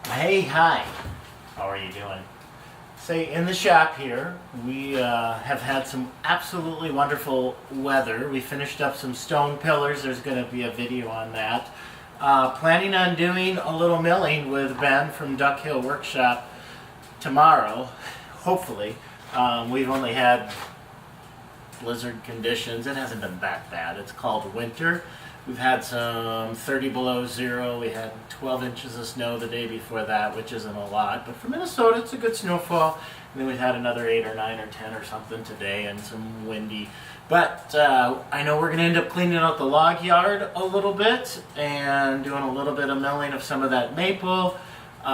Hey, hi. How are you doing? Say, in the shop here, we have had some absolutely wonderful weather. We finished up some stone pillars. There's going to be a video on that. Planning on doing a little milling with Ben from Duck Hill Workshop tomorrow, hopefully. We've only had blizzard conditions. It hasn't been that bad. It's called winter. We've had some 30 below zero. We had 12 inches of snow the day before that, which isn't a lot. But for Minnesota, it's a good snowfall. And then we've had another 8 or 9 or 10 or something today and some windy. But I know we're going to end up cleaning out the log yard a little bit and doing a little bit of milling of some of that maple. We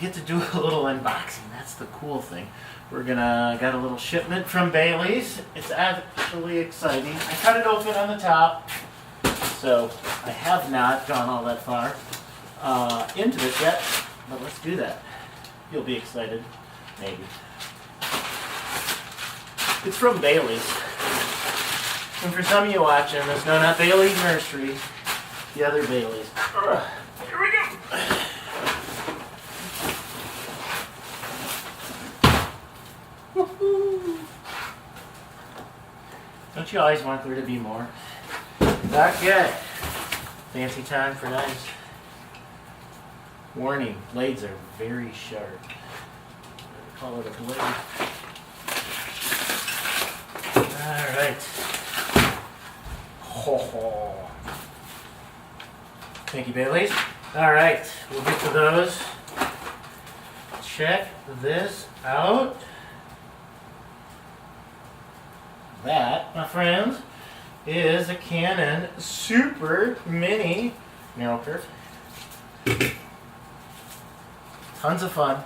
get to do a little unboxing. That's the cool thing. We're got a little shipment from Bailey's. It's actually exciting. I cut it open on the top, so I have not gone all that far into this yet, but let's do that. You'll be excited, maybe. It's from Bailey's. And for some of you watching this, no, not Bailey's Nursery, the other Bailey's. Here we go. Woohoo! Don't you always want there to be more? Not yet. Fancy time for knives. Warning, blades are very sharp. I call it a blade. Alright. Ho ho. Thank you, Bailey's. Alright, we'll get to those. Check this out. That, my friends, is a Canon Super Mini narrow curve. Tons of fun.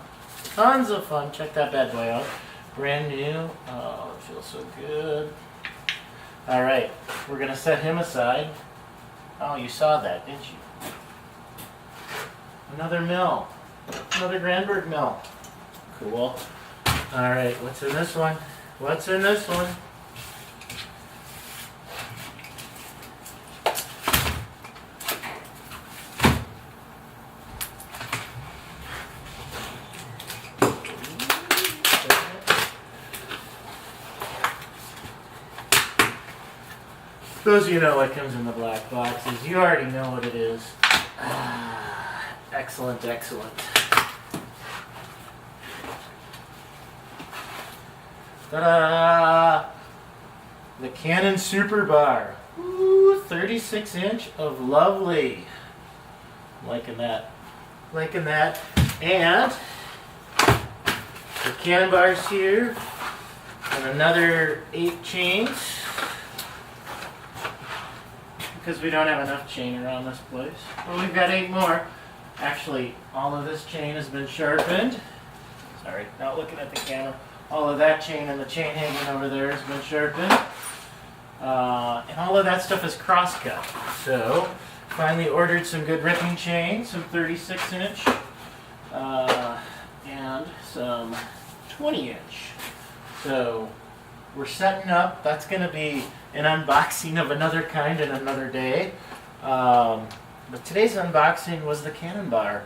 Tons of fun. Check that bad boy out. Brand new. Oh, it feels so good. Alright, we're going to set him aside. Oh, you saw that, didn't you? Another mill. Another Granberg mill. Cool. Alright, what's in this one? What's in this one? Those of you know what comes in the black boxes, you already know what it is. Excellent, excellent. Ta-da! The Canon SuperBar. Ooh, 36 inch of lovely. Liking that. Liking that. And the Canon bars here. And another 8 chains. Because we don't have enough chain around this place. But we've got 8 more. Actually, all of this chain has been sharpened. Sorry, not looking at the camera. All of that chain and the chain hanging over there has been sharpened. And all of that stuff is cross-cut. So, finally ordered some good ripping chain, some 36 inch, and some 20 inch. So, we're setting up. That's going to be an unboxing of another kind in another day. But today's unboxing was the Canon bar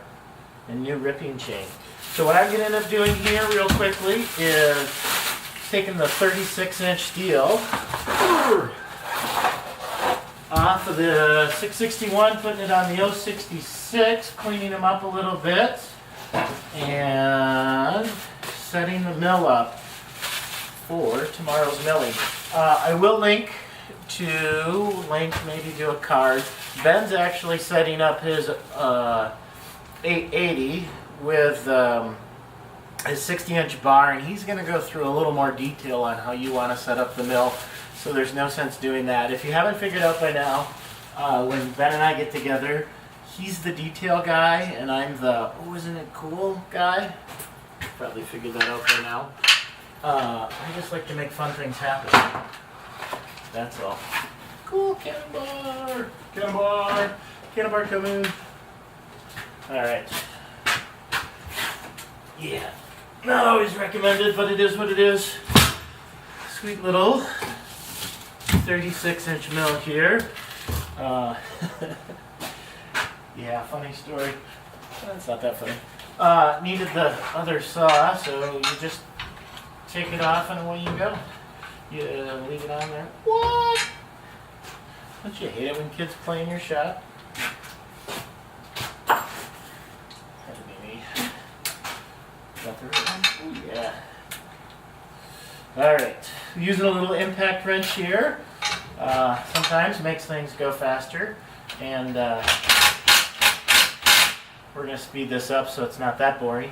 and new ripping chain. So what I'm going to end up doing here real quickly is taking the 36 inch steel off of the 661, putting it on the 066, cleaning them up a little bit, and setting the mill up for tomorrow's milling. I will link, maybe do a card. Ben's actually setting up his 880 with his 60 inch bar, and he's going to go through a little more detail on how you want to set up the mill, so there's no sense doing that. If you haven't figured out by now, when Ben and I get together, he's the detail guy and I'm the oh isn't it cool guy. Probably figured that out by now. I just like to make fun things happen. That's all. Cool, Canon bar! Canon bar! Canon bar coming! Alright. Yeah. Not always recommended, but it is what it is. Sweet little 36 inch mill here. Yeah, funny story. That's not that funny. Needed the other saw, so you just take it off and away you go. You leave it on there. What? Don't you hate it when kids play in your shop? That'd be me. Got the right one? Oh, yeah. Alright. Using a little impact wrench here. Sometimes makes things go faster. And we're going to speed this up so it's not that boring.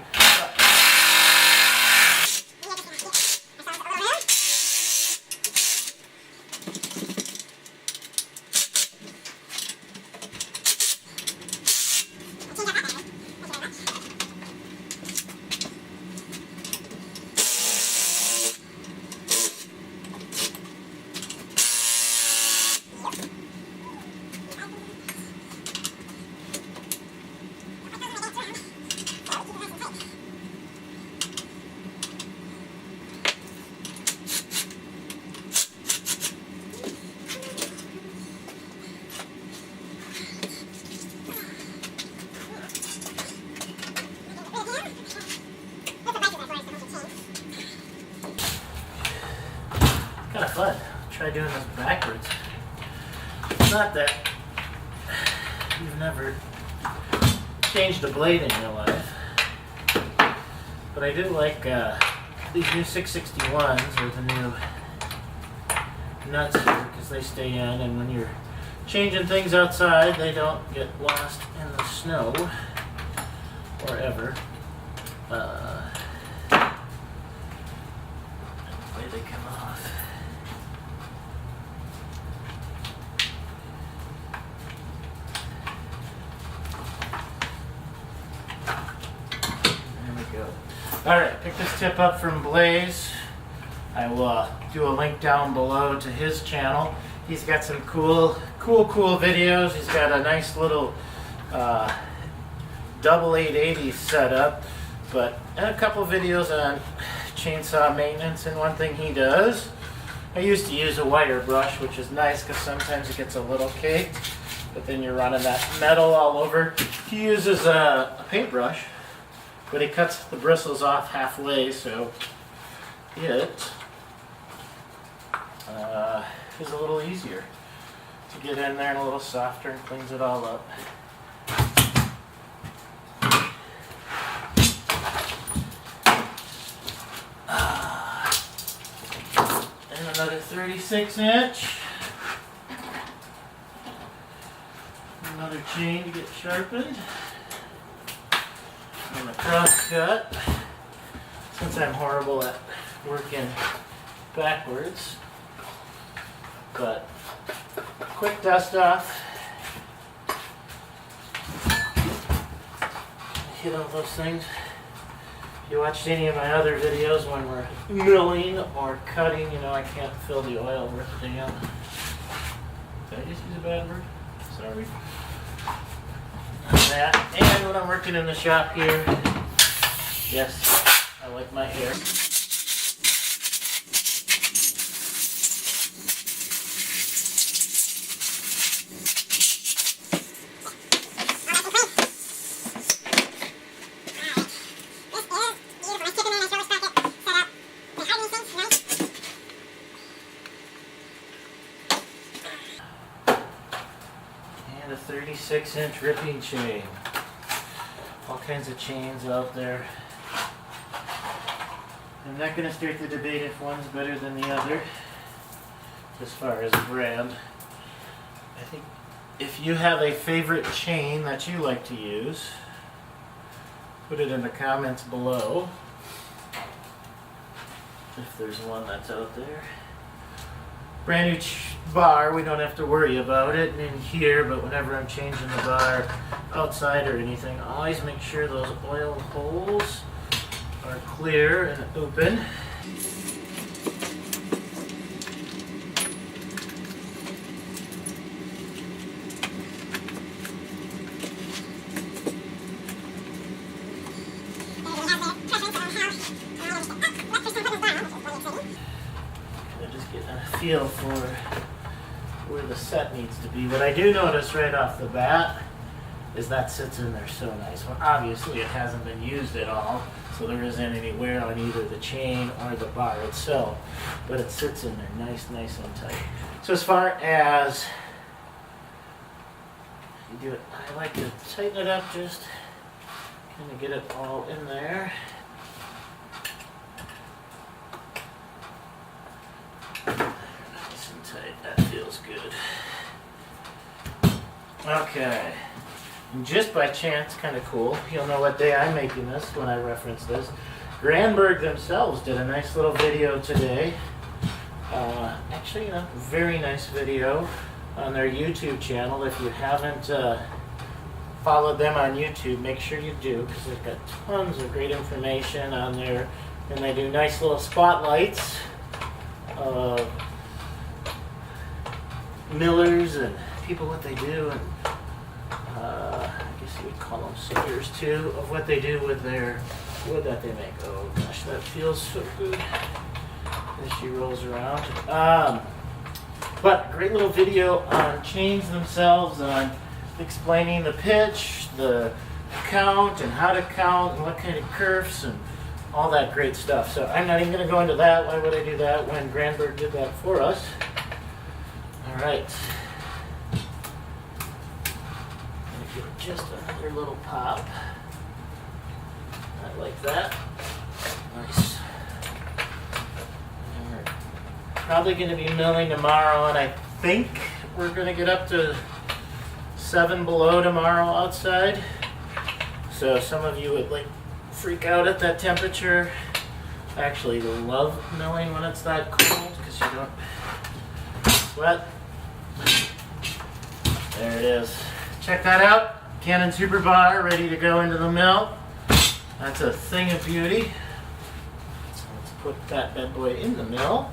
Kind of fun. Try doing this backwards. It's not that you've never changed a blade in your life, but I do like these new 661s with the new nuts here because they stay in, and when you're changing things outside, they don't get lost in the snow or ever. The way they come off. Alright, pick this tip up from Blaze. I will do a link down below to his channel. He's got some cool videos. He's got a nice little double 880 setup, and a couple videos on chainsaw maintenance. And one thing he does, I used to use a wire brush, which is nice because sometimes it gets a little caked, but then you're running that metal all over. He uses a paintbrush, but he cuts the bristles off halfway, so it is a little easier to get in there and a little softer and cleans it all up. And another 36-inch. Another chain to get sharpened. And a cross cut, since I'm horrible at working backwards, but quick dust off, hit all those things. If you watched any of my other videos when we're milling or cutting, you know I can't fill the oil worth a damn. Did I just use a bad word? Sorry. That. And when I'm working in the shop here, yes, I like my hair. And a 36-inch ripping chain. All kinds of chains out there. I'm not going to start the debate if one's better than the other as far as brand. I think if you have a favorite chain that you like to use, put it in the comments below if there's one that's out there. Brand new bar, we don't have to worry about it in here, but whenever I'm changing the bar outside or anything, always make sure those oil holes are clear and open. Just getting a feel for where the set needs to be. What I do notice right off the bat is that sits in there so nice. Well, obviously it hasn't been used at all, so there isn't any wear on either the chain or the bar itself, but it sits in there nice and tight. So as far as you do it, I like to tighten it up, just kind of get it all in there. Nice and tight, that feels good. Okay, and just by chance, kind of cool, you'll know what day I'm making this when I reference this. Granberg themselves did a nice little video today. Actually, very nice video on their YouTube channel. If you haven't followed them on YouTube, make sure you do, because they've got tons of great information on there, and they do nice little spotlights of millers and people, what they do, and I guess you would call them sawyers too, of what they do with their wood that they make. Oh gosh, that feels so good as she rolls around. But great little video on chains themselves, on explaining the pitch, the count, and how to count, and what kind of kerfs, and all that great stuff. So I'm not even going to go into that. Why would I do that when Granberg did that for us? All right. Give it just another little pop. I like that. Nice. And we're probably going to be milling tomorrow, and I think we're going to get up to 7 below tomorrow outside. So some of you would like freak out at that temperature. I actually love milling when it's that cold because you don't sweat. There it is. Check that out. Canon SuperBar ready to go into the mill. That's a thing of beauty. So let's put that bad boy in the mill.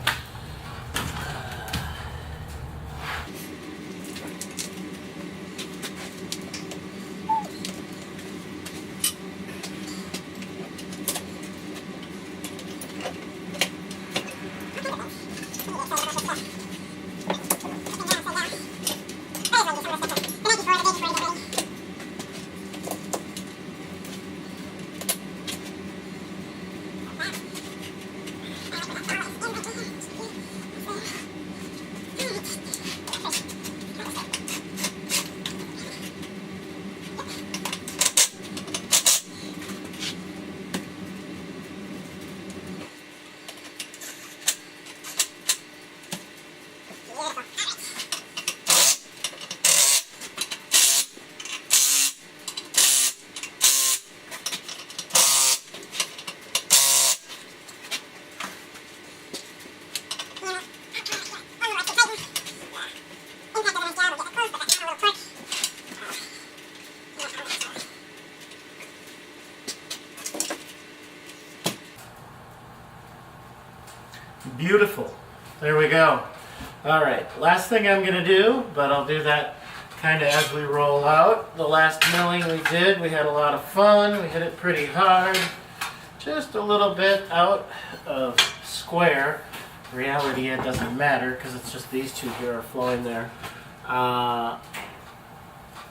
Beautiful. There we go. All right, last thing I'm going to do, but I'll do that kind of as we roll out. The last milling we did, we had a lot of fun. We hit it pretty hard. Just a little bit out of square. Reality, it doesn't matter because it's just these two here are flowing there.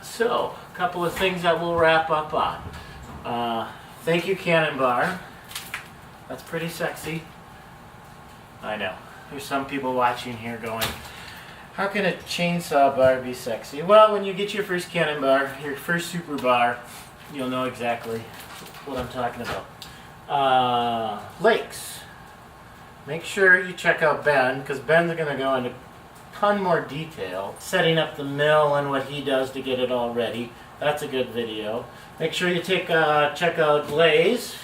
So, a couple of things that we'll wrap up on. Thank you, Cannon Bar. That's pretty sexy. I know. There's some people watching here going, how can a chainsaw bar be sexy? Well, when you get your first Cannon Bar, your first SuperBar, you'll know exactly what I'm talking about. Lakes. Make sure you check out Ben, because Ben's going to go into a ton more detail, setting up the mill and what he does to get it all ready. That's a good video. Make sure you check out Blaze.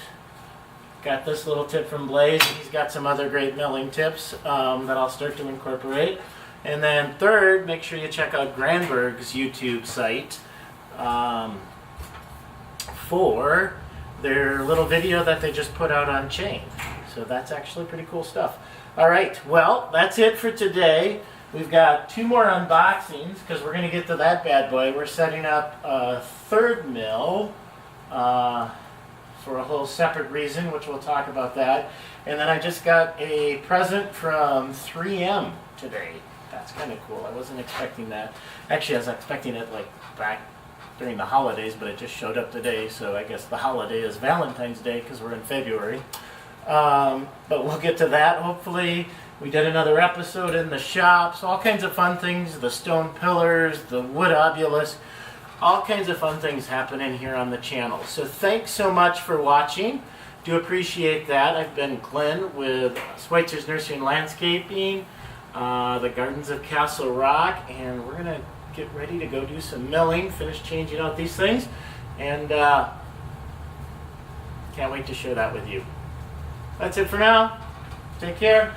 Got this little tip from Blaze, and he's got some other great milling tips that I'll start to incorporate. And then third, make sure you check out Granberg's YouTube site for their little video that they just put out on chain. So that's actually pretty cool stuff. All right, well, that's it for today. We've got 2 more unboxings because we're going to get to that bad boy. We're setting up a third mill for a whole separate reason, which we'll talk about that. And then I just got a present from 3M today. That's kind of cool. I wasn't expecting that. Actually, I was expecting it like back during the holidays, but it just showed up today, so I guess the holiday is Valentine's Day because we're in February. But we'll get to that. Hopefully, we did another episode in the shops, all kinds of fun things, the stone pillars, the wood obelisk, all kinds of fun things happening here on the channel. So thanks so much for watching. Do appreciate that. I've been Glenn with Schweitzer's Nursery and Landscaping, the Gardens of Castle Rock, and we're going to get ready to go do some milling, finish changing out these things, and can't wait to share that with you. That's it for now. Take care.